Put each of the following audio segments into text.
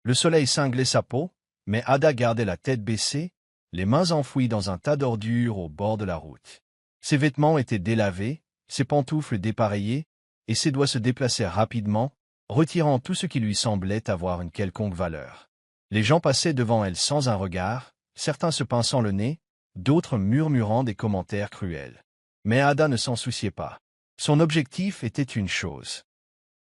Le soleil cinglait sa peau, mais Ada gardait la tête baissée, les mains enfouies dans un tas d'ordures au bord de la route. Ses vêtements étaient délavés, ses pantoufles dépareillées, et ses doigts se déplaçaient rapidement, retirant tout ce qui lui semblait avoir une quelconque valeur. Les gens passaient devant elle sans un regard, certains se pinçant le nez, d'autres murmurant des commentaires cruels. Mais Ada ne s'en souciait pas. Son objectif était une chose.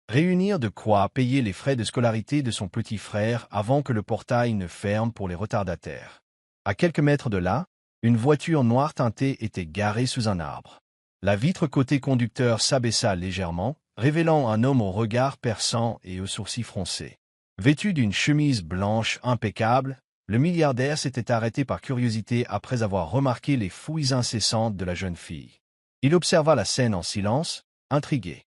Réunir de quoi payer les frais de scolarité de son petit frère avant que le portail ne ferme pour les retardataires. À quelques mètres de là, une voiture noire teintée était garée sous un arbre. La vitre côté conducteur s'abaissa légèrement, révélant un homme au regard perçant et aux sourcils froncés. Vêtu d'une chemise blanche impeccable, le milliardaire s'était arrêté par curiosité après avoir remarqué les fouilles incessantes de la jeune fille. Il observa la scène en silence, intrigué.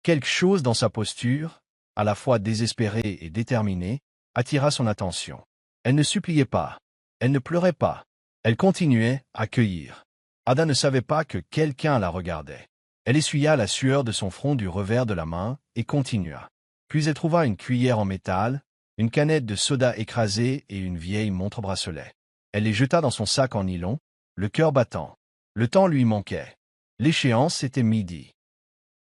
Quelque chose dans sa posture, à la fois désespérée et déterminée, attira son attention. Elle ne suppliait pas, elle ne pleurait pas, elle continuait à cueillir. Ada ne savait pas que quelqu'un la regardait. Elle essuya la sueur de son front du revers de la main et continua. Puis elle trouva une cuillère en métal, une canette de soda écrasée et une vieille montre-bracelet. Elle les jeta dans son sac en nylon, le cœur battant. Le temps lui manquait. L'échéance était midi.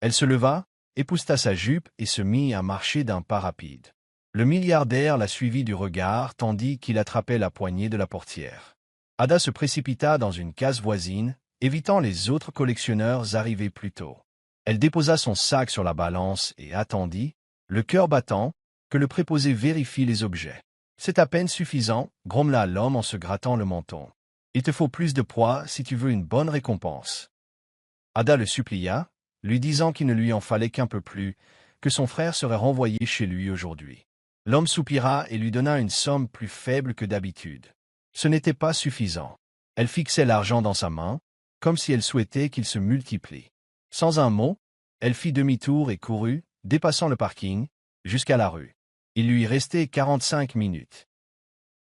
Elle se leva, épousseta sa jupe et se mit à marcher d'un pas rapide. Le milliardaire la suivit du regard tandis qu'il attrapait la poignée de la portière. Ada se précipita dans une case voisine, évitant les autres collectionneurs arrivés plus tôt. Elle déposa son sac sur la balance et attendit, le cœur battant, que le préposé vérifie les objets. « C'est à peine suffisant, » grommela l'homme en se grattant le menton. « Il te faut plus de poids si tu veux une bonne récompense. » Ada le supplia, lui disant qu'il ne lui en fallait qu'un peu plus, que son frère serait renvoyé chez lui aujourd'hui. L'homme soupira et lui donna une somme plus faible que d'habitude. Ce n'était pas suffisant. Elle fixait l'argent dans sa main, comme si elle souhaitait qu'il se multiplie. Sans un mot, elle fit demi-tour et courut, dépassant le parking, jusqu'à la rue. Il lui restait 45 minutes.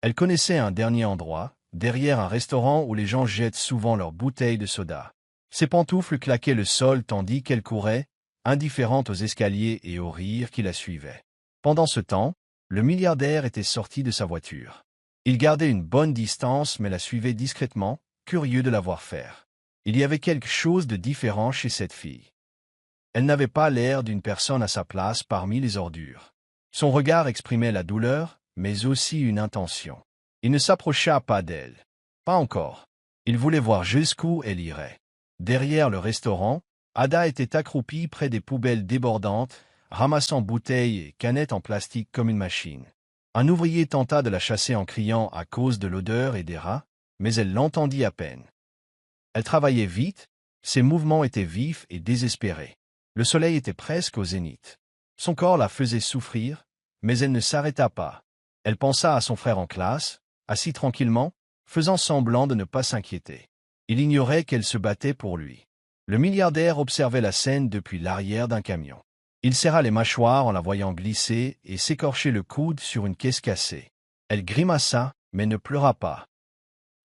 Elle connaissait un dernier endroit, derrière un restaurant où les gens jettent souvent leurs bouteilles de soda. Ses pantoufles claquaient le sol tandis qu'elle courait, indifférente aux escaliers et aux rires qui la suivaient. Pendant ce temps, le milliardaire était sorti de sa voiture. Il gardait une bonne distance mais la suivait discrètement, curieux de la voir faire. Il y avait quelque chose de différent chez cette fille. Elle n'avait pas l'air d'une personne à sa place parmi les ordures. Son regard exprimait la douleur, mais aussi une intention. Il ne s'approcha pas d'elle. Pas encore. Il voulait voir jusqu'où elle irait. Derrière le restaurant, Ada était accroupie près des poubelles débordantes, ramassant bouteilles et canettes en plastique comme une machine. Un ouvrier tenta de la chasser en criant à cause de l'odeur et des rats, mais elle l'entendit à peine. Elle travaillait vite, ses mouvements étaient vifs et désespérés. Le soleil était presque au zénith. Son corps la faisait souffrir, mais elle ne s'arrêta pas. Elle pensa à son frère en classe, assis tranquillement, faisant semblant de ne pas s'inquiéter. Il ignorait qu'elle se battait pour lui. Le milliardaire observait la scène depuis l'arrière d'un camion. Il serra les mâchoires en la voyant glisser et s'écorcher le coude sur une caisse cassée. Elle grimaça, mais ne pleura pas.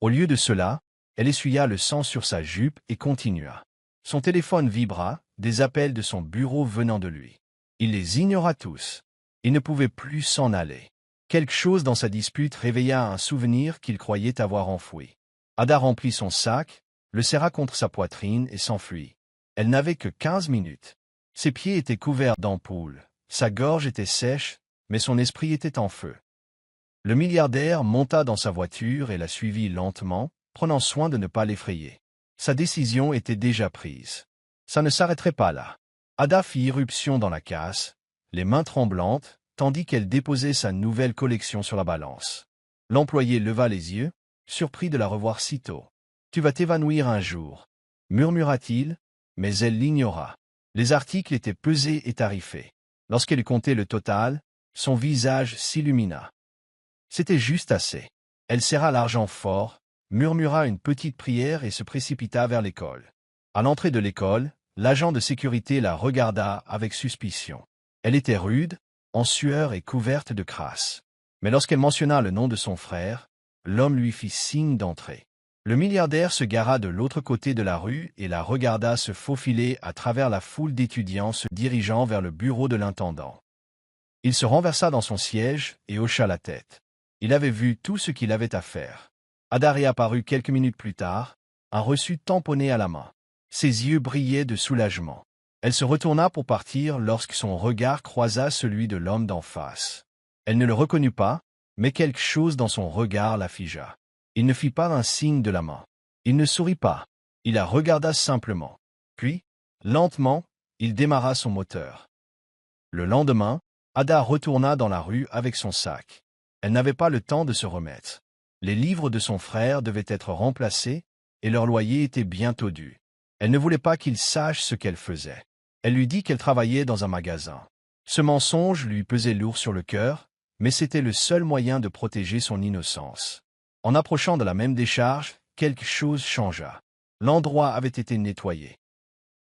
Au lieu de cela, elle essuya le sang sur sa jupe et continua. Son téléphone vibra, des appels de son bureau venant de lui. Il les ignora tous. Il ne pouvait plus s'en aller. Quelque chose dans sa dispute réveilla un souvenir qu'il croyait avoir enfoui. Ada remplit son sac, le serra contre sa poitrine et s'enfuit. Elle n'avait que 15 minutes. Ses pieds étaient couverts d'ampoules, sa gorge était sèche, mais son esprit était en feu. Le milliardaire monta dans sa voiture et la suivit lentement, prenant soin de ne pas l'effrayer. Sa décision était déjà prise. Ça ne s'arrêterait pas là. Ada fit irruption dans la casse, les mains tremblantes, tandis qu'elle déposait sa nouvelle collection sur la balance. L'employé leva les yeux, surpris de la revoir si tôt. « Tu vas t'évanouir un jour », murmura-t-il, mais elle l'ignora. Les articles étaient pesés et tarifés. Lorsqu'elle comptait le total, son visage s'illumina. C'était juste assez. Elle serra l'argent fort, murmura une petite prière et se précipita vers l'école. À l'entrée de l'école, l'agent de sécurité la regarda avec suspicion. Elle était rude, en sueur et couverte de crasse. Mais lorsqu'elle mentionna le nom de son frère, l'homme lui fit signe d'entrer. Le milliardaire se gara de l'autre côté de la rue et la regarda se faufiler à travers la foule d'étudiants se dirigeant vers le bureau de l'intendant. Il se renversa dans son siège et hocha la tête. Il avait vu tout ce qu'il avait à faire. Ada réapparut quelques minutes plus tard, un reçu tamponné à la main. Ses yeux brillaient de soulagement. Elle se retourna pour partir lorsque son regard croisa celui de l'homme d'en face. Elle ne le reconnut pas, mais quelque chose dans son regard la figea. Il ne fit pas un signe de la main. Il ne sourit pas. Il la regarda simplement. Puis, lentement, il démarra son moteur. Le lendemain, Ada retourna dans la rue avec son sac. Elle n'avait pas le temps de se remettre. Les livres de son frère devaient être remplacés et leur loyer était bientôt dû. Elle ne voulait pas qu'il sache ce qu'elle faisait. Elle lui dit qu'elle travaillait dans un magasin. Ce mensonge lui pesait lourd sur le cœur, mais c'était le seul moyen de protéger son innocence. En approchant de la même décharge, quelque chose changea. L'endroit avait été nettoyé.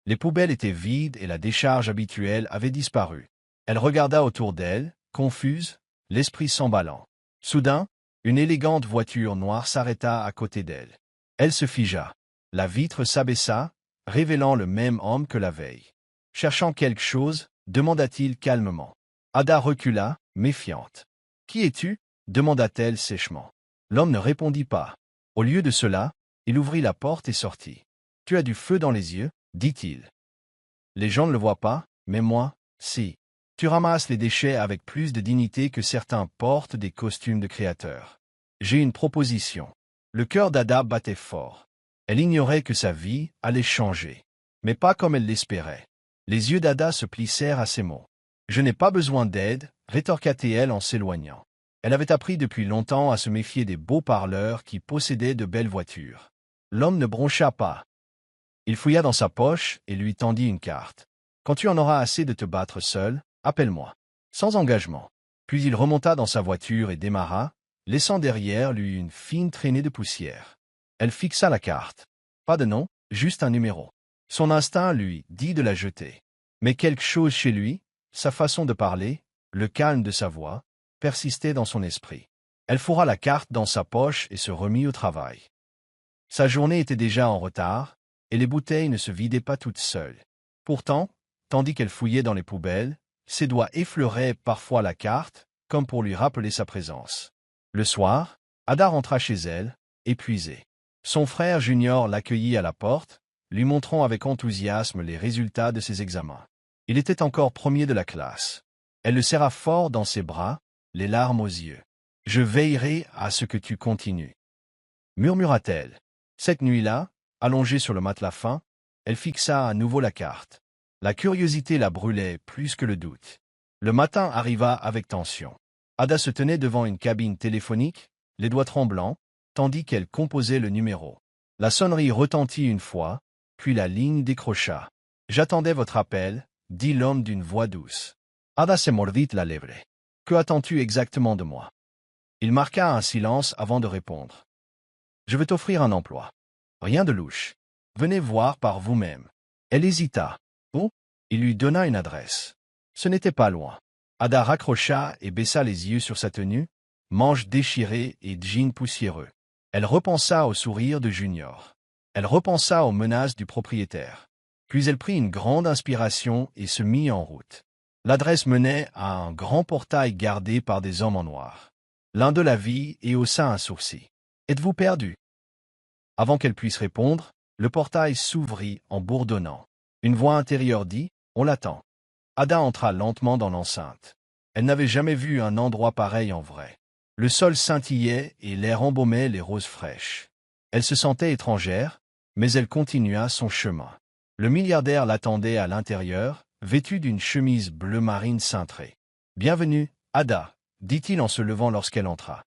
Les poubelles étaient vides et la décharge habituelle avait disparu. Elle regarda autour d'elle, confuse, l'esprit s'emballant. Soudain, une élégante voiture noire s'arrêta à côté d'elle. Elle se figea. La vitre s'abaissa, révélant le même homme que la veille. Cherchant quelque chose, demanda-t-il calmement. Ada recula, méfiante. « Qui es-tu » demanda-t-elle sèchement. L'homme ne répondit pas. Au lieu de cela, il ouvrit la porte et sortit. « Tu as du feu dans les yeux » dit-il. « Les gens ne le voient pas, mais moi, si. Tu ramasses les déchets avec plus de dignité que certains portent des costumes de créateurs. J'ai une proposition. » Le cœur d'Ada battait fort. Elle ignorait que sa vie allait changer. Mais pas comme elle l'espérait. Les yeux d'Ada se plissèrent à ces mots. « Je n'ai pas besoin d'aide » rétorqua-t-elle en s'éloignant. Elle avait appris depuis longtemps à se méfier des beaux parleurs qui possédaient de belles voitures. L'homme ne broncha pas. Il fouilla dans sa poche et lui tendit une carte. « Quand tu en auras assez de te battre seul, appelle-moi. » Sans engagement. Puis il remonta dans sa voiture et démarra, laissant derrière lui une fine traînée de poussière. Elle fixa la carte. Pas de nom, juste un numéro. Son instinct lui dit de la jeter. Mais quelque chose chez lui, sa façon de parler, le calme de sa voix, persistait dans son esprit. Elle fourra la carte dans sa poche et se remit au travail. Sa journée était déjà en retard, et les bouteilles ne se vidaient pas toutes seules. Pourtant, tandis qu'elle fouillait dans les poubelles, ses doigts effleuraient parfois la carte, comme pour lui rappeler sa présence. Le soir, Ada rentra chez elle, épuisée. Son frère junior l'accueillit à la porte, lui montrant avec enthousiasme les résultats de ses examens. Il était encore premier de la classe. Elle le serra fort dans ses bras, les larmes aux yeux. « Je veillerai à ce que tu continues. » murmura-t-elle. Cette nuit-là, allongée sur le matelas fin, elle fixa à nouveau la carte. La curiosité la brûlait plus que le doute. Le matin arriva avec tension. Ada se tenait devant une cabine téléphonique, les doigts tremblants, tandis qu'elle composait le numéro. La sonnerie retentit une fois, puis la ligne décrocha. « J'attendais votre appel » dit l'homme d'une voix douce. Ada se mordit la lèvre. « Que attends-tu exactement de moi ?» Il marqua un silence avant de répondre. « Je veux t'offrir un emploi. Rien de louche. Venez voir par vous-même. » Elle hésita. « Oh » Il lui donna une adresse. Ce n'était pas loin. Ada raccrocha et baissa les yeux sur sa tenue, manches déchirées et jeans poussiéreux. Elle repensa au sourire de Junior. Elle repensa aux menaces du propriétaire. Puis elle prit une grande inspiration et se mit en route. L'adresse menait à un grand portail gardé par des hommes en noir. L'un d'eux la vit et haussa un sourcil. « Êtes-vous perdu ?» Avant qu'elle puisse répondre, le portail s'ouvrit en bourdonnant. Une voix intérieure dit « On l'attend ». Ada entra lentement dans l'enceinte. Elle n'avait jamais vu un endroit pareil en vrai. Le sol scintillait et l'air embaumait les roses fraîches. Elle se sentait étrangère, mais elle continua son chemin. Le milliardaire l'attendait à l'intérieur, vêtu d'une chemise bleu marine cintrée. « Bienvenue, Ada » dit-il en se levant lorsqu'elle entra.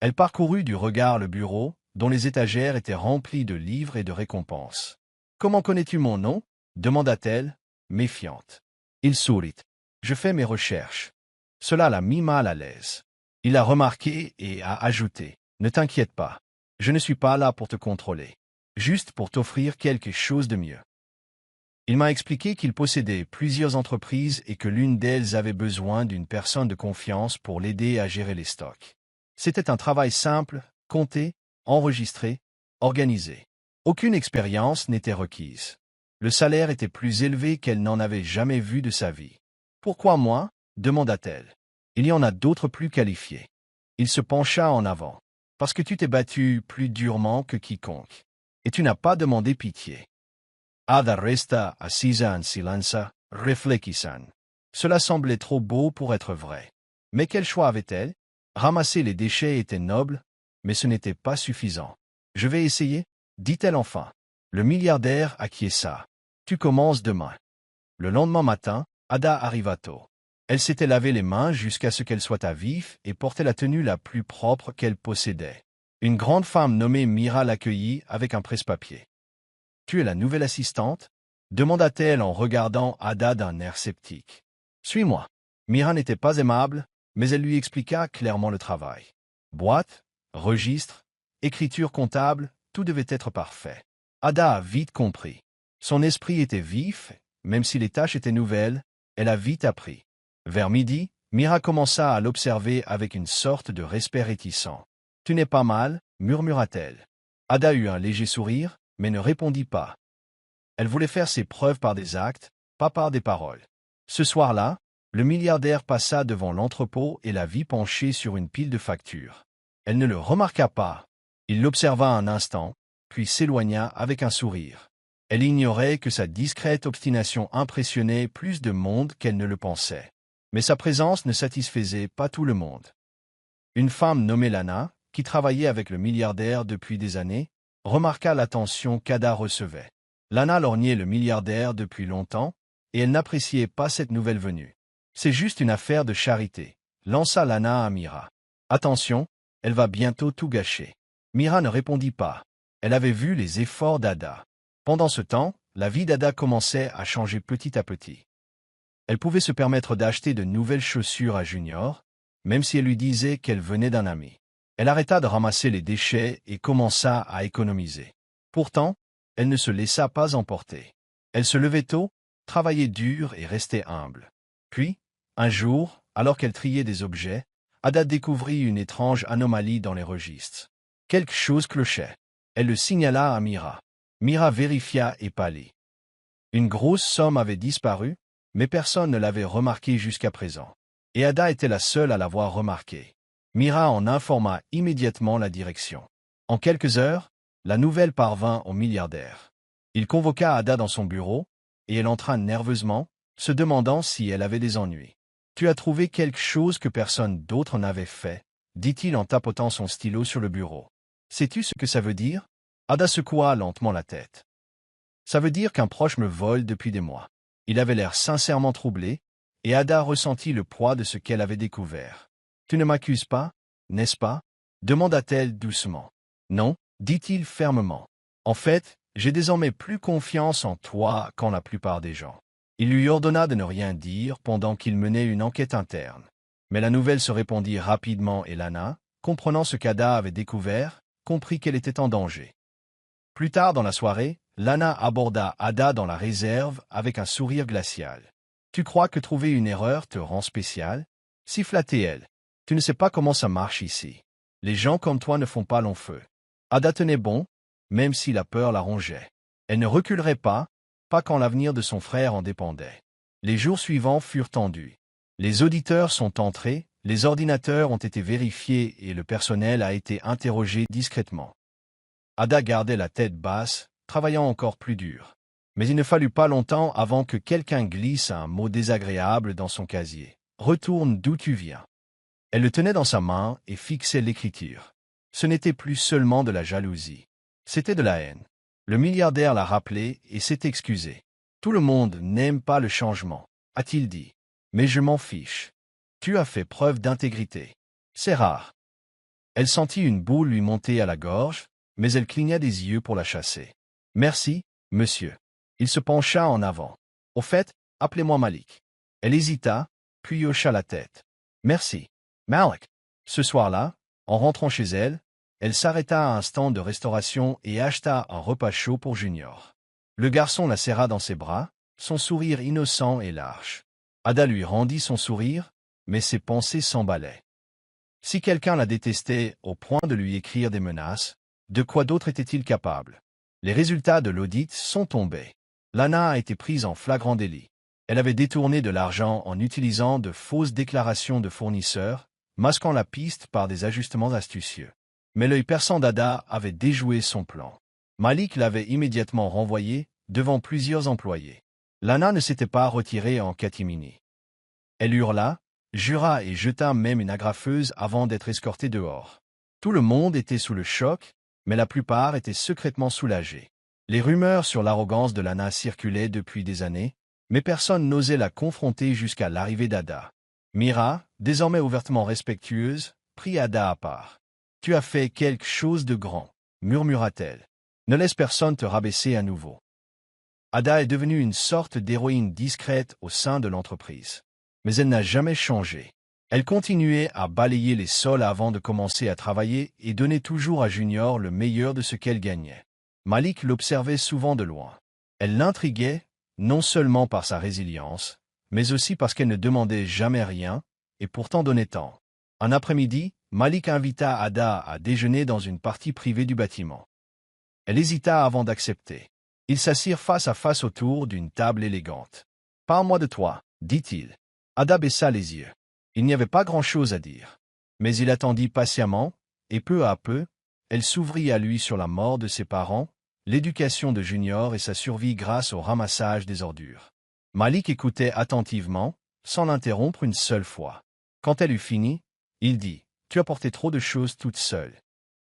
Elle parcourut du regard le bureau, dont les étagères étaient remplies de livres et de récompenses. « Comment connais-tu mon nom » demanda-t-elle, méfiante. Il sourit. « Je fais mes recherches. » Cela l'a mis mal à l'aise. Il a remarqué et a ajouté. « Ne t'inquiète pas. Je ne suis pas là pour te contrôler. Juste pour t'offrir quelque chose de mieux. » Il m'a expliqué qu'il possédait plusieurs entreprises et que l'une d'elles avait besoin d'une personne de confiance pour l'aider à gérer les stocks. C'était un travail simple, compté, enregistré, organisé. Aucune expérience n'était requise. Le salaire était plus élevé qu'elle n'en avait jamais vu de sa vie. « Pourquoi moi » demanda-t-elle. Il y en a d'autres plus qualifiés. Il se pencha en avant. Parce que tu t'es battu plus durement que quiconque. Et tu n'as pas demandé pitié. Ada resta assisa en silence, réfléchissant. Cela semblait trop beau pour être vrai. Mais quel choix avait-elle? Ramasser les déchets était noble, mais ce n'était pas suffisant. Je vais essayer, dit-elle enfin. Le milliardaire acquiesça. Tu commences demain. Le lendemain matin, Ada arriva tôt. Elle s'était lavé les mains jusqu'à ce qu'elle soit à vif et portait la tenue la plus propre qu'elle possédait. Une grande femme nommée Mira l'accueillit avec un presse-papier. « Tu es la nouvelle assistante ?» demanda-t-elle en regardant Ada d'un air sceptique. « Suis-moi. » Mira n'était pas aimable, mais elle lui expliqua clairement le travail. Boîte, registre, écriture comptable, tout devait être parfait. Ada a vite compris. Son esprit était vif, même si les tâches étaient nouvelles, elle a vite appris. Vers midi, Mira commença à l'observer avec une sorte de respect réticent. « Tu n'es pas mal, murmura-t-elle. Ada eut un léger sourire, mais ne répondit pas. Elle voulait faire ses preuves par des actes, pas par des paroles. Ce soir-là, le milliardaire passa devant l'entrepôt et la vit penchée sur une pile de factures. Elle ne le remarqua pas. Il l'observa un instant, puis s'éloigna avec un sourire. Elle ignorait que sa discrète obstination impressionnait plus de monde qu'elle ne le pensait. Mais sa présence ne satisfaisait pas tout le monde. Une femme nommée Lana, qui travaillait avec le milliardaire depuis des années, remarqua l'attention qu'Ada recevait. Lana lorgnait le milliardaire depuis longtemps, et elle n'appréciait pas cette nouvelle venue. « C'est juste une affaire de charité », lança Lana à Mira. « Attention, elle va bientôt tout gâcher. » Mira ne répondit pas. Elle avait vu les efforts d'Ada. Pendant ce temps, la vie d'Ada commençait à changer petit à petit. Elle pouvait se permettre d'acheter de nouvelles chaussures à Junior, même si elle lui disait qu'elle venait d'un ami. Elle arrêta de ramasser les déchets et commença à économiser. Pourtant, elle ne se laissa pas emporter. Elle se levait tôt, travaillait dur et restait humble. Puis, un jour, alors qu'elle triait des objets, Ada découvrit une étrange anomalie dans les registres. Quelque chose clochait. Elle le signala à Mira. Mira vérifia et pâlit. Une grosse somme avait disparu, mais personne ne l'avait remarqué jusqu'à présent. Et Ada était la seule à l'avoir remarqué. Mira en informa immédiatement la direction. En quelques heures, la nouvelle parvint au milliardaire. Il convoqua Ada dans son bureau, et elle entra nerveusement, se demandant si elle avait des ennuis. « Tu as trouvé quelque chose que personne d'autre n'avait fait ?» dit-il en tapotant son stylo sur le bureau. « Sais-tu ce que ça veut dire ?» Ada secoua lentement la tête. « Ça veut dire qu'un proche me vole depuis des mois. » Il avait l'air sincèrement troublé, et Ada ressentit le poids de ce qu'elle avait découvert. « Tu ne m'accuses pas, n'est-ce pas ?» demanda-t-elle doucement. « Non, » dit-il fermement. « En fait, j'ai désormais plus confiance en toi qu'en la plupart des gens. » Il lui ordonna de ne rien dire pendant qu'il menait une enquête interne. Mais la nouvelle se répandit rapidement et Lana, comprenant ce qu'Ada avait découvert, comprit qu'elle était en danger. Plus tard dans la soirée, Lana aborda Ada dans la réserve avec un sourire glacial. « Tu crois que trouver une erreur te rend spécial ?» siffla-t-elle. « Tu ne sais pas comment ça marche ici. Les gens comme toi ne font pas long feu. » Ada tenait bon, même si la peur la rongeait. Elle ne reculerait pas quand l'avenir de son frère en dépendait. Les jours suivants furent tendus. Les auditeurs sont entrés, les ordinateurs ont été vérifiés et le personnel a été interrogé discrètement. Ada gardait la tête basse, travaillant encore plus dur. Mais il ne fallut pas longtemps avant que quelqu'un glisse un mot désagréable dans son casier. « Retourne d'où tu viens. » Elle le tenait dans sa main et fixait l'écriture. Ce n'était plus seulement de la jalousie. C'était de la haine. Le milliardaire l'a rappelé et s'est excusé. « Tout le monde n'aime pas le changement, » a-t-il dit. « Mais je m'en fiche. Tu as fait preuve d'intégrité. C'est rare. » Elle sentit une boule lui monter à la gorge, mais elle cligna des yeux pour la chasser. « Merci, monsieur. » Il se pencha en avant. « Au fait, appelez-moi Malik. » Elle hésita, puis hocha la tête. « Merci. Malik. » Ce soir-là, en rentrant chez elle, elle s'arrêta à un stand de restauration et acheta un repas chaud pour Junior. Le garçon la serra dans ses bras, son sourire innocent et large. Ada lui rendit son sourire, mais ses pensées s'emballaient. Si quelqu'un la détestait au point de lui écrire des menaces, de quoi d'autre était-il capable? Les résultats de l'audit sont tombés. Lana a été prise en flagrant délit. Elle avait détourné de l'argent en utilisant de fausses déclarations de fournisseurs, masquant la piste par des ajustements astucieux. Mais l'œil perçant d'Ada avait déjoué son plan. Malik l'avait immédiatement renvoyée devant plusieurs employés. Lana ne s'était pas retirée en catimini. Elle hurla, jura et jeta même une agrafeuse avant d'être escortée dehors. Tout le monde était sous le choc, mais la plupart étaient secrètement soulagés. Les rumeurs sur l'arrogance de Lana circulaient depuis des années, mais personne n'osait la confronter jusqu'à l'arrivée d'Ada. Mira, désormais ouvertement respectueuse, prit Ada à part. « Tu as fait quelque chose de grand, » murmura-t-elle. « Ne laisse personne te rabaisser à nouveau. » Ada est devenue une sorte d'héroïne discrète au sein de l'entreprise. Mais elle n'a jamais changé. Elle continuait à balayer les sols avant de commencer à travailler et donnait toujours à Junior le meilleur de ce qu'elle gagnait. Malik l'observait souvent de loin. Elle l'intriguait, non seulement par sa résilience, mais aussi parce qu'elle ne demandait jamais rien, et pourtant donnait tant. Un après-midi, Malik invita Ada à déjeuner dans une partie privée du bâtiment. Elle hésita avant d'accepter. Ils s'assirent face à face autour d'une table élégante. « Parle-moi de toi, » dit-il. Ada baissa les yeux. Il n'y avait pas grand-chose à dire. Mais il attendit patiemment, et peu à peu, elle s'ouvrit à lui sur la mort de ses parents, l'éducation de Junior et sa survie grâce au ramassage des ordures. Malik écoutait attentivement, sans l'interrompre une seule fois. Quand elle eut fini, il dit « Tu as porté trop de choses toute seule. »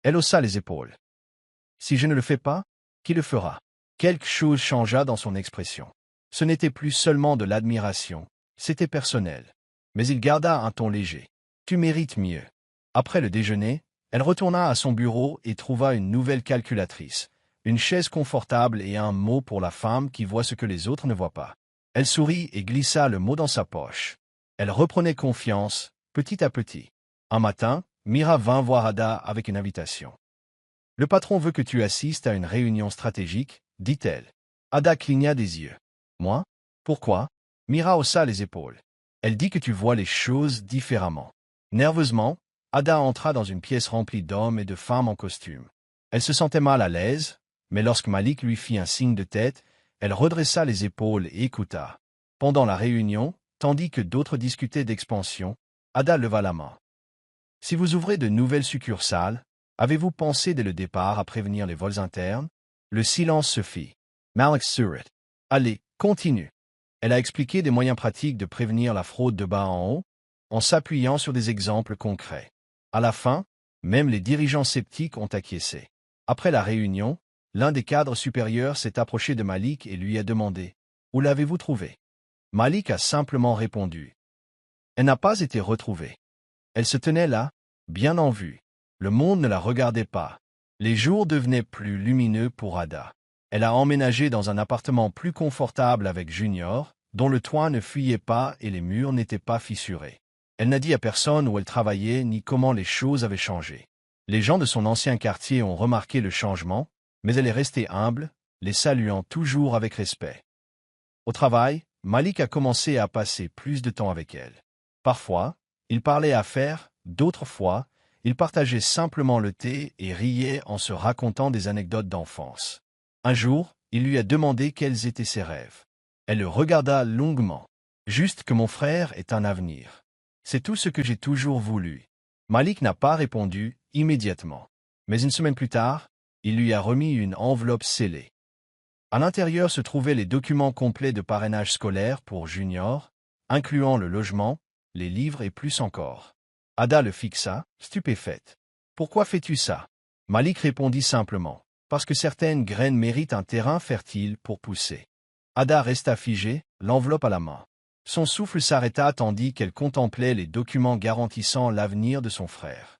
Elle haussa les épaules. « Si je ne le fais pas, qui le fera ?» Quelque chose changea dans son expression. Ce n'était plus seulement de l'admiration, c'était personnel. Mais il garda un ton léger. « Tu mérites mieux. » Après le déjeuner, elle retourna à son bureau et trouva une nouvelle calculatrice, une chaise confortable et un mot pour la femme qui voit ce que les autres ne voient pas. Elle sourit et glissa le mot dans sa poche. Elle reprenait confiance, petit à petit. Un matin, Mira vint voir Ada avec une invitation. « Le patron veut que tu assistes à une réunion stratégique, » dit-elle. Ada cligna des yeux. « Moi? Pourquoi ?» Mira haussa les épaules. « Elle dit que tu vois les choses différemment. » Nerveusement, Ada entra dans une pièce remplie d'hommes et de femmes en costume. Elle se sentait mal à l'aise, mais lorsque Malik lui fit un signe de tête, elle redressa les épaules et écouta. Pendant la réunion, tandis que d'autres discutaient d'expansion, Ada leva la main. « Si vous ouvrez de nouvelles succursales, avez-vous pensé dès le départ à prévenir les vols internes ?» Le silence se fit. Malik sourit. « Allez, continue. » Elle a expliqué des moyens pratiques de prévenir la fraude de bas en haut, en s'appuyant sur des exemples concrets. À la fin, même les dirigeants sceptiques ont acquiescé. Après la réunion, l'un des cadres supérieurs s'est approché de Malik et lui a demandé « Où l'avez-vous trouvée ?» Malik a simplement répondu. Elle n'a pas été retrouvée. Elle se tenait là, bien en vue. Le monde ne la regardait pas. Les jours devenaient plus lumineux pour Ada. Elle a emménagé dans un appartement plus confortable avec Junior, dont le toit ne fuyait pas et les murs n'étaient pas fissurés. Elle n'a dit à personne où elle travaillait ni comment les choses avaient changé. Les gens de son ancien quartier ont remarqué le changement, mais elle est restée humble, les saluant toujours avec respect. Au travail, Malik a commencé à passer plus de temps avec elle. Parfois, il parlait affaires, d'autres fois, il partageait simplement le thé et riait en se racontant des anecdotes d'enfance. Un jour, il lui a demandé quels étaient ses rêves. Elle le regarda longuement. « Juste que mon frère ait un avenir. C'est tout ce que j'ai toujours voulu. » Malik n'a pas répondu immédiatement. Mais une semaine plus tard, il lui a remis une enveloppe scellée. À l'intérieur se trouvaient les documents complets de parrainage scolaire pour Junior, incluant le logement, les livres et plus encore. Ada le fixa, stupéfaite. « Pourquoi fais-tu ça ?» Malik répondit simplement. « Parce que certaines graines méritent un terrain fertile pour pousser. » Ada resta figée, l'enveloppe à la main. Son souffle s'arrêta tandis qu'elle contemplait les documents garantissant l'avenir de son frère.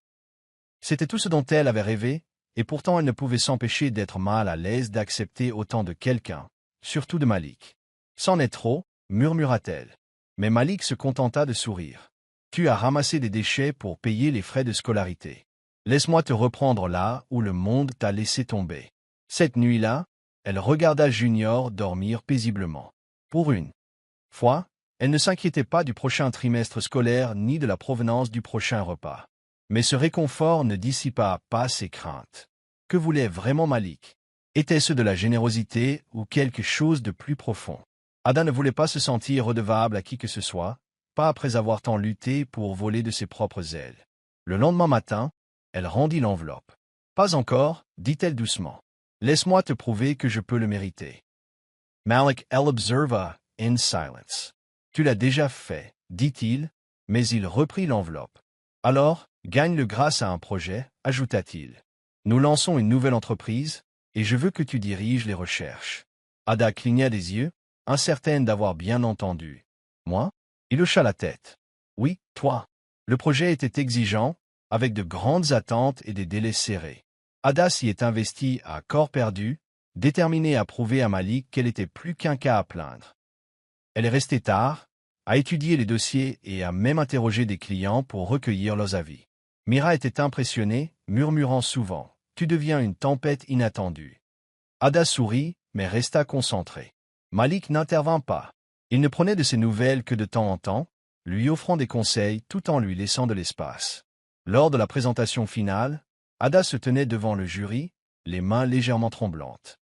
C'était tout ce dont elle avait rêvé, et pourtant elle ne pouvait s'empêcher d'être mal à l'aise d'accepter autant de quelqu'un, surtout de Malik. « C'en est trop, » murmura-t-elle. Mais Malik se contenta de sourire. « Tu as ramassé des déchets pour payer les frais de scolarité. Laisse-moi te reprendre là où le monde t'a laissé tomber. » Cette nuit-là, elle regarda Junior dormir paisiblement. Pour une fois, elle ne s'inquiétait pas du prochain trimestre scolaire ni de la provenance du prochain repas. Mais ce réconfort ne dissipa pas ses craintes. Que voulait vraiment Malik? Était-ce de la générosité ou quelque chose de plus profond? Ada ne voulait pas se sentir redevable à qui que ce soit, pas après avoir tant lutté pour voler de ses propres ailes. Le lendemain matin, elle rendit l'enveloppe. Pas encore, dit-elle doucement. Laisse-moi te prouver que je peux le mériter. Malik l'observa in silence. Tu l'as déjà fait, dit-il, mais il reprit l'enveloppe. Alors, gagne-le grâce à un projet, ajouta-t-il. Nous lançons une nouvelle entreprise, et je veux que tu diriges les recherches. Ada cligna des yeux, incertaine d'avoir bien entendu. Moi? Il hocha la tête. Oui, toi. Le projet était exigeant, avec de grandes attentes et des délais serrés. Ada s'y est investie à corps perdu, déterminée à prouver à Malik qu'elle était plus qu'un cas à plaindre. Elle est restée tard, à étudier les dossiers et à même interroger des clients pour recueillir leurs avis. Mira était impressionnée, murmurant souvent « Tu deviens une tempête inattendue ». Ada sourit, mais resta concentrée. Malik n'intervint pas. Il ne prenait de ses nouvelles que de temps en temps, lui offrant des conseils tout en lui laissant de l'espace. Lors de la présentation finale, Ada se tenait devant le jury, les mains légèrement tremblantes.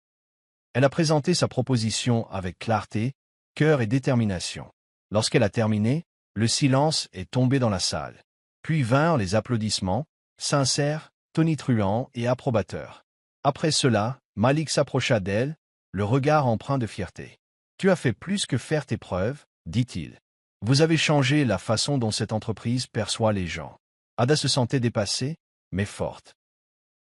Elle a présenté sa proposition avec clarté, cœur et détermination. Lorsqu'elle a terminé, le silence est tombé dans la salle. Puis vinrent les applaudissements, sincères, tonitruants et approbateurs. Après cela, Malik s'approcha d'elle, le regard empreint de fierté. « Tu as fait plus que faire tes preuves, » dit-il. « Vous avez changé la façon dont cette entreprise perçoit les gens. » Ada se sentait dépassée, mais forte.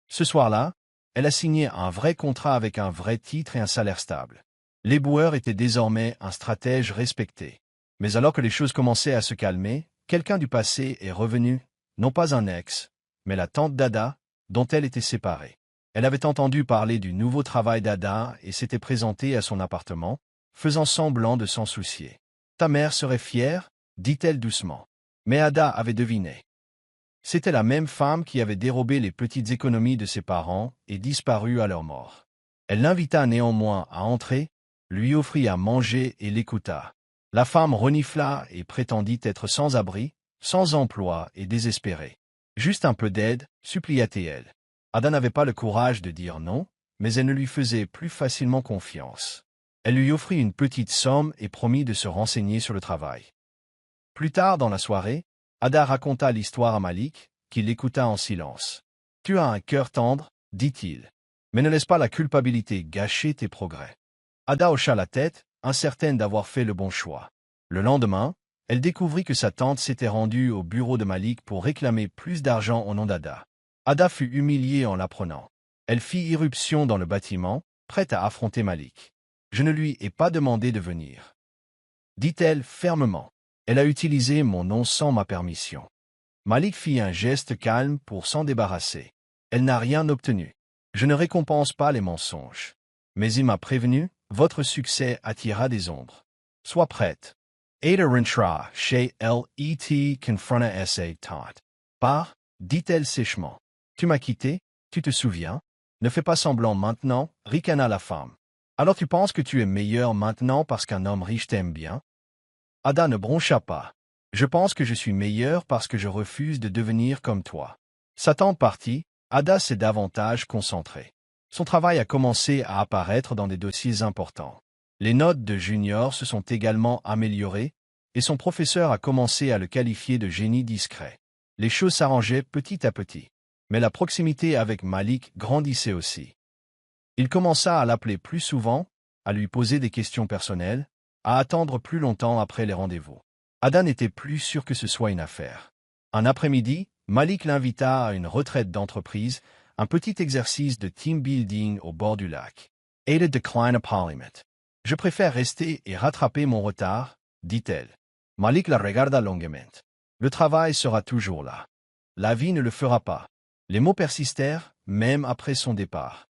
Ce soir-là, elle a signé un vrai contrat avec un vrai titre et un salaire stable. L'éboueur était désormais un stratège respecté. Mais alors que les choses commençaient à se calmer, quelqu'un du passé est revenu, non pas un ex, mais la tante d'Ada, dont elle était séparée. Elle avait entendu parler du nouveau travail d'Ada et s'était présentée à son appartement, faisant semblant de s'en soucier. « Ta mère serait fière » dit-elle doucement. Mais Ada avait deviné. C'était la même femme qui avait dérobé les petites économies de ses parents et disparu à leur mort. Elle l'invita néanmoins à entrer, lui offrit à manger et l'écouta. La femme renifla et prétendit être sans abri, sans emploi et désespérée. Juste un peu d'aide, supplia-t-elle. Ada n'avait pas le courage de dire non, mais elle ne lui faisait plus facilement confiance. Elle lui offrit une petite somme et promit de se renseigner sur le travail. Plus tard dans la soirée, Ada raconta l'histoire à Malik, qui l'écouta en silence. « Tu as un cœur tendre, dit-il, mais ne laisse pas la culpabilité gâcher tes progrès. » Ada hocha la tête, incertaine d'avoir fait le bon choix. Le lendemain, elle découvrit que sa tante s'était rendue au bureau de Malik pour réclamer plus d'argent au nom d'Ada. Ada fut humiliée en l'apprenant. Elle fit irruption dans le bâtiment, prête à affronter Malik. « Je ne lui ai pas demandé de venir, » dit-elle fermement. Elle a utilisé mon nom sans ma permission. Malik fit un geste calme pour s'en débarrasser. Elle n'a rien obtenu. Je ne récompense pas les mensonges. Mais il m'a prévenu, votre succès attirera des ombres. Sois prête. Ada rentra chez Let confronta sa tante. Pars, dit-elle sèchement. Tu m'as quitté, tu te souviens? Ne fais pas semblant maintenant, ricana la femme. Alors tu penses que tu es meilleur maintenant parce qu'un homme riche t'aime bien? Ada ne broncha pas. Je pense que je suis meilleur parce que je refuse de devenir comme toi. Sa tante partie, Ada s'est davantage concentrée. Son travail a commencé à apparaître dans des dossiers importants. Les notes de Junior se sont également améliorées, et son professeur a commencé à le qualifier de génie discret. Les choses s'arrangeaient petit à petit. Mais la proximité avec Malik grandissait aussi. Il commença à l'appeler plus souvent, à lui poser des questions personnelles, à attendre plus longtemps après les rendez-vous. Ada n'était plus sûre que ce soit une affaire. Un après-midi, Malik l'invita à une retraite d'entreprise, un petit exercice de team building au bord du lac. Ada declined a parliament. « Je préfère rester et rattraper mon retard, » dit-elle. Malik la regarda longuement. « Le travail sera toujours là. La vie ne le fera pas. » Les mots persistèrent, même après son départ.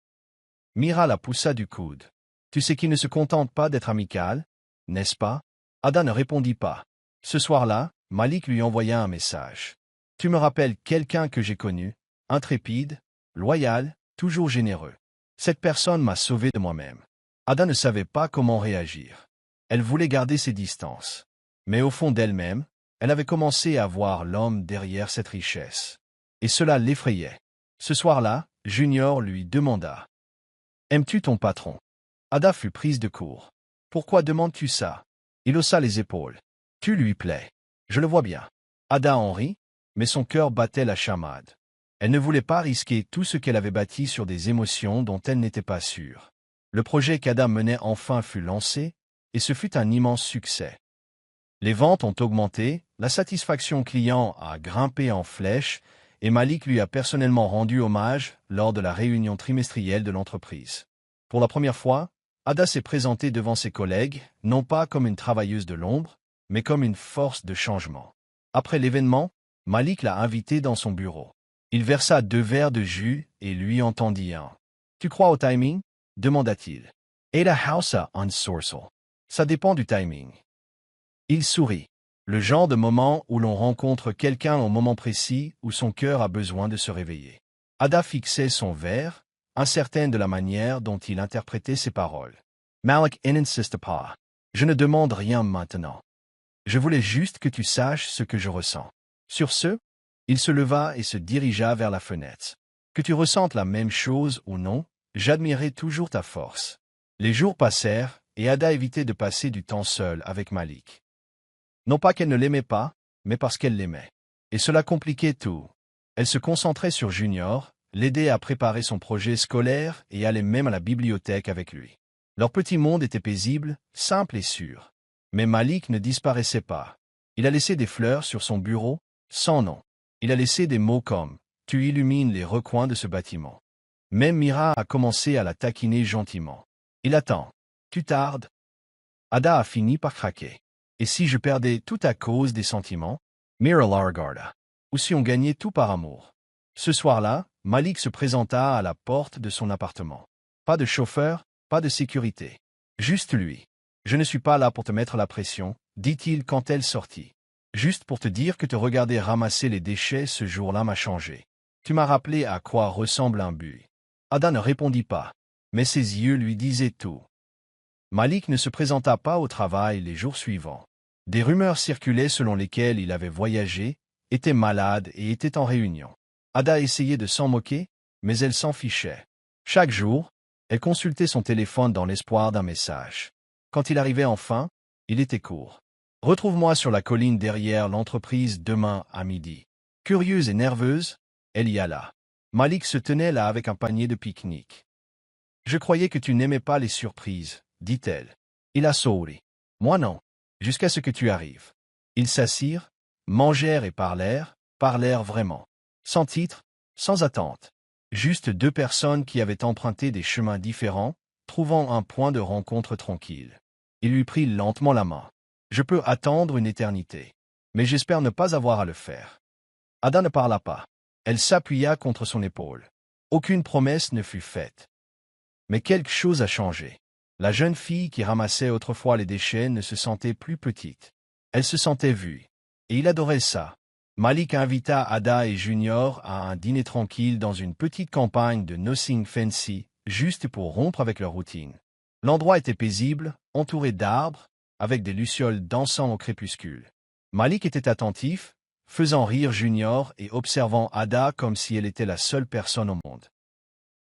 Mira la poussa du coude. « Tu sais qu'il ne se contente pas d'être amical, n'est-ce pas ?» Ada ne répondit pas. Ce soir-là, Malik lui envoya un message. « Tu me rappelles quelqu'un que j'ai connu, intrépide, loyal, toujours généreux. Cette personne m'a sauvé de moi-même. » Ada ne savait pas comment réagir. Elle voulait garder ses distances. Mais au fond d'elle-même, elle avait commencé à voir l'homme derrière cette richesse. Et cela l'effrayait. Ce soir-là, Junior lui demanda « Aimes-tu ton patron ?» Ada fut prise de court. Pourquoi demandes-tu ça? Il haussa les épaules. Tu lui plais. Je le vois bien. Ada en rit, mais son cœur battait la chamade. Elle ne voulait pas risquer tout ce qu'elle avait bâti sur des émotions dont elle n'était pas sûre. Le projet qu'Ada menait enfin fut lancé, et ce fut un immense succès. Les ventes ont augmenté, la satisfaction client a grimpé en flèche, et Malik lui a personnellement rendu hommage lors de la réunion trimestrielle de l'entreprise. Pour la première fois, Ada s'est présentée devant ses collègues, non pas comme une travailleuse de l'ombre, mais comme une force de changement. Après l'événement, Malik l'a invitée dans son bureau. Il versa 2 verres de jus et lui entendit un. « Tu crois au timing ?» demanda-t-il. « Ada hausa un sorsal. Ça dépend du timing. » Il sourit. Le genre de moment où l'on rencontre quelqu'un au moment précis où son cœur a besoin de se réveiller. Ada fixait son verre, incertaine de la manière dont il interprétait ses paroles. Malik n'insiste pas. Je ne demande rien maintenant. Je voulais juste que tu saches ce que je ressens. Sur ce, il se leva et se dirigea vers la fenêtre. Que tu ressentes la même chose ou non, j'admirais toujours ta force. Les jours passèrent, et Ada évitait de passer du temps seule avec Malik. Non pas qu'elle ne l'aimait pas, mais parce qu'elle l'aimait. Et cela compliquait tout. Elle se concentrait sur Junior, l'aidait à préparer son projet scolaire et allait même à la bibliothèque avec lui. Leur petit monde était paisible, simple et sûr. Mais Malik ne disparaissait pas. Il a laissé des fleurs sur son bureau, sans nom. Il a laissé des mots comme « Tu illumines les recoins de ce bâtiment ». Même Mira a commencé à la taquiner gentiment. Il attend. Tu tardes. Ada a fini par craquer. Et si je perdais tout à cause des sentiments? Mira la regarda. Ou si on gagnait tout par amour? Ce soir-là, Malik se présenta à la porte de son appartement. Pas de chauffeur, pas de sécurité. Juste lui. Je ne suis pas là pour te mettre la pression, dit-il quand elle sortit. Juste pour te dire que te regarder ramasser les déchets ce jour-là m'a changé. Tu m'as rappelé à quoi ressemble un buis. Ada ne répondit pas, mais ses yeux lui disaient tout. Malik ne se présenta pas au travail les jours suivants. Des rumeurs circulaient selon lesquelles il avait voyagé, était malade et était en réunion. Ada essayait de s'en moquer, mais elle s'en fichait. Chaque jour, elle consultait son téléphone dans l'espoir d'un message. Quand il arrivait enfin, il était court. « Retrouve-moi sur la colline derrière l'entreprise demain à midi. » Curieuse et nerveuse, elle y alla. Malik se tenait là avec un panier de pique-nique. « Je croyais que tu n'aimais pas les surprises, » dit-elle. Il a souri. « Moi non. Jusqu'à ce que tu arrives. » Ils s'assirent, mangèrent et parlèrent vraiment. Sans titre, sans attente. Juste 2 personnes qui avaient emprunté des chemins différents, trouvant un point de rencontre tranquille. Il lui prit lentement la main. « Je peux attendre une éternité. Mais j'espère ne pas avoir à le faire. » Ada ne parla pas. Elle s'appuya contre son épaule. Aucune promesse ne fut faite. Mais quelque chose a changé. La jeune fille qui ramassait autrefois les déchets ne se sentait plus petite. Elle se sentait vue. Et il adorait ça. Malik invita Ada et Junior à un dîner tranquille dans une petite campagne de Nothing Fancy, juste pour rompre avec leur routine. L'endroit était paisible, entouré d'arbres, avec des lucioles dansant au crépuscule. Malik était attentif, faisant rire Junior et observant Ada comme si elle était la seule personne au monde.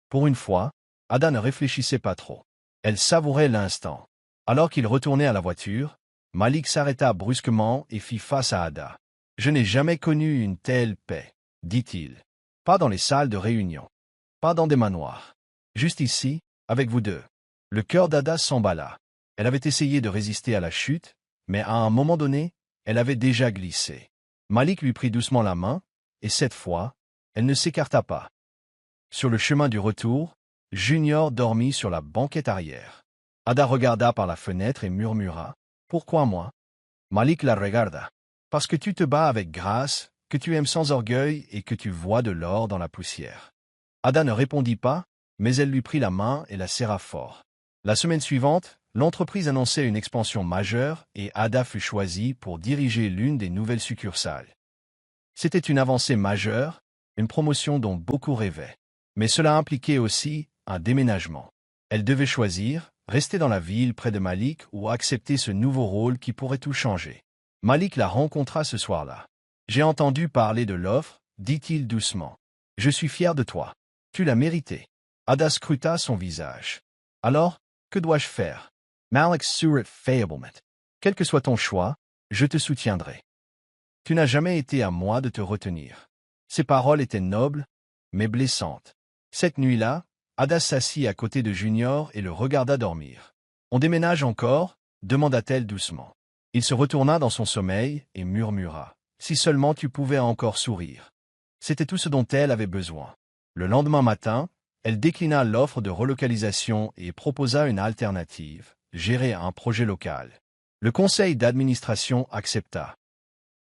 Pour une fois, Ada ne réfléchissait pas trop. Elle savourait l'instant. Alors qu'il retournait à la voiture, Malik s'arrêta brusquement et fit face à Ada. « Je n'ai jamais connu une telle paix, » dit-il. « Pas dans les salles de réunion. Pas dans des manoirs. Juste ici, avec vous deux. » Le cœur d'Ada s'emballa. Elle avait essayé de résister à la chute, mais à un moment donné, elle avait déjà glissé. Malik lui prit doucement la main, et cette fois, elle ne s'écarta pas. Sur le chemin du retour, Junior dormit sur la banquette arrière. Ada regarda par la fenêtre et murmura « Pourquoi moi ?» Malik la regarda. « Parce que tu te bats avec grâce, que tu aimes sans orgueil et que tu vois de l'or dans la poussière. » Ada ne répondit pas, mais elle lui prit la main et la serra fort. La semaine suivante, l'entreprise annonçait une expansion majeure et Ada fut choisie pour diriger l'une des nouvelles succursales. C'était une avancée majeure, une promotion dont beaucoup rêvaient. Mais cela impliquait aussi un déménagement. Elle devait choisir, rester dans la ville près de Malik ou accepter ce nouveau rôle qui pourrait tout changer. Malik la rencontra ce soir-là. « J'ai entendu parler de l'offre, » dit-il doucement. « Je suis fier de toi. Tu l'as mérité. » Ada scruta son visage. « Alors, que dois-je faire » Malik sourit faiblement. Quel que soit ton choix, je te soutiendrai. Tu n'as jamais été à moi de te retenir. Ces paroles étaient nobles, mais blessantes. Cette nuit-là, Ada s'assit à côté de Junior et le regarda dormir. On déménage encore, demanda-t-elle doucement. Il se retourna dans son sommeil et murmura. Si seulement tu pouvais encore sourire. C'était tout ce dont elle avait besoin. Le lendemain matin, elle déclina l'offre de relocalisation et proposa une alternative, gérer un projet local. Le conseil d'administration accepta.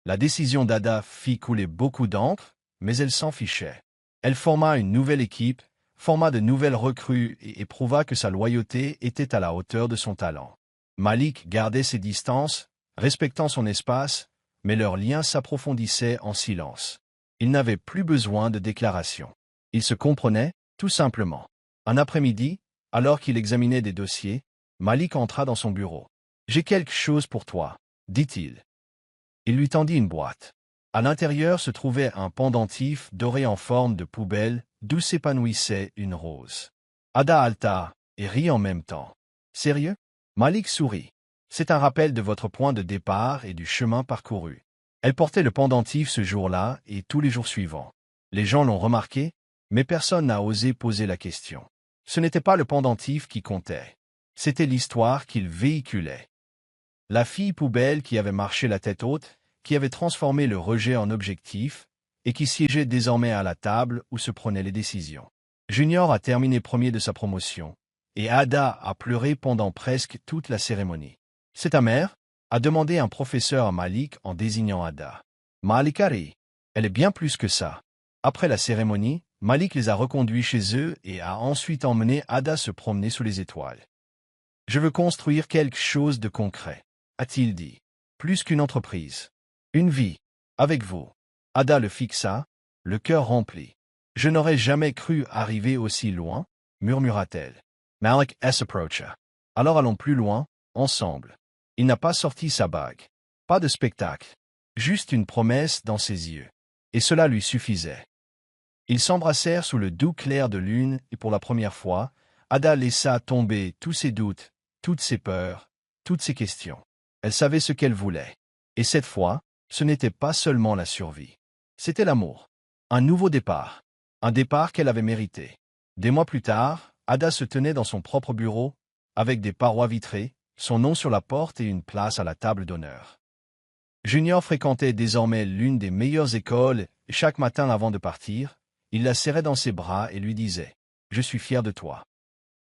La décision d'Ada fit couler beaucoup d'encre, mais elle s'en fichait. Elle forma une nouvelle équipe, forma de nouvelles recrues et éprouva que sa loyauté était à la hauteur de son talent. Malik gardait ses distances, respectant son espace, mais leur lien s'approfondissait en silence. Ils n'avaient plus besoin de déclarations. Ils se comprenaient, tout simplement. Un après-midi, alors qu'il examinait des dossiers, Malik entra dans son bureau. « J'ai quelque chose pour toi, » dit-il. Il lui tendit une boîte. À l'intérieur se trouvait un pendentif doré en forme de poubelle, d'où s'épanouissait une rose. Ada halta et rit en même temps. « Sérieux ?» Malik sourit. « C'est un rappel de votre point de départ et du chemin parcouru. » Elle portait le pendentif ce jour-là et tous les jours suivants. Les gens l'ont remarqué, mais personne n'a osé poser la question. Ce n'était pas le pendentif qui comptait. C'était l'histoire qu'il véhiculait. La fille poubelle qui avait marché la tête haute, qui avait transformé le rejet en objectif, et qui siégeait désormais à la table où se prenaient les décisions. Junior a terminé premier de sa promotion, et Ada a pleuré pendant presque toute la cérémonie. « C'est ta mère ?» a demandé un professeur à Malik en désignant Ada. Malik a ri. Elle est bien plus que ça. Après la cérémonie, Malik les a reconduits chez eux et a ensuite emmené Ada se promener sous les étoiles. « Je veux construire quelque chose de concret, » a-t-il dit. « Plus qu'une entreprise. Une vie. Avec vous. » Ada le fixa, le cœur rempli. « Je n'aurais jamais cru arriver aussi loin, » murmura-t-elle. Malik s'approcha. « Alors allons plus loin, ensemble. » Il n'a pas sorti sa bague. Pas de spectacle. Juste une promesse dans ses yeux. Et cela lui suffisait. Ils s'embrassèrent sous le doux clair de lune et pour la première fois, Ada laissa tomber tous ses doutes, toutes ses peurs, toutes ses questions. Elle savait ce qu'elle voulait. Et cette fois, ce n'était pas seulement la survie. C'était l'amour. Un nouveau départ. Un départ qu'elle avait mérité. Des mois plus tard, Ada se tenait dans son propre bureau, avec des parois vitrées, son nom sur la porte et une place à la table d'honneur. Junior fréquentait désormais l'une des meilleures écoles et chaque matin avant de partir, il la serrait dans ses bras et lui disait « Je suis fier de toi ».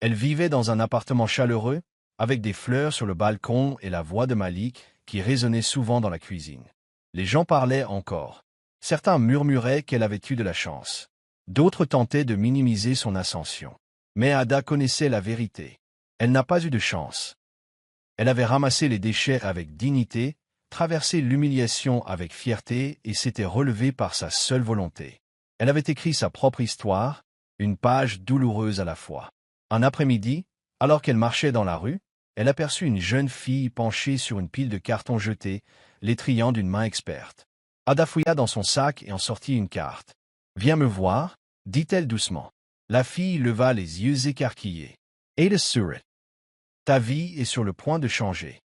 Elle vivait dans un appartement chaleureux, avec des fleurs sur le balcon et la voix de Malik qui résonnait souvent dans la cuisine. Les gens parlaient encore. Certains murmuraient qu'elle avait eu de la chance. D'autres tentaient de minimiser son ascension. Mais Ada connaissait la vérité. Elle n'a pas eu de chance. Elle avait ramassé les déchets avec dignité, traversé l'humiliation avec fierté et s'était relevée par sa seule volonté. Elle avait écrit sa propre histoire, une page douloureuse à la fois. Un après-midi, alors qu'elle marchait dans la rue, elle aperçut une jeune fille penchée sur une pile de cartons jetés, l'étrillant d'une main experte. Ada fouilla dans son sac et en sortit une carte. « Viens me voir » dit-elle doucement. La fille leva les yeux écarquillés. Ada sourit. « Ta vie est sur le point de changer.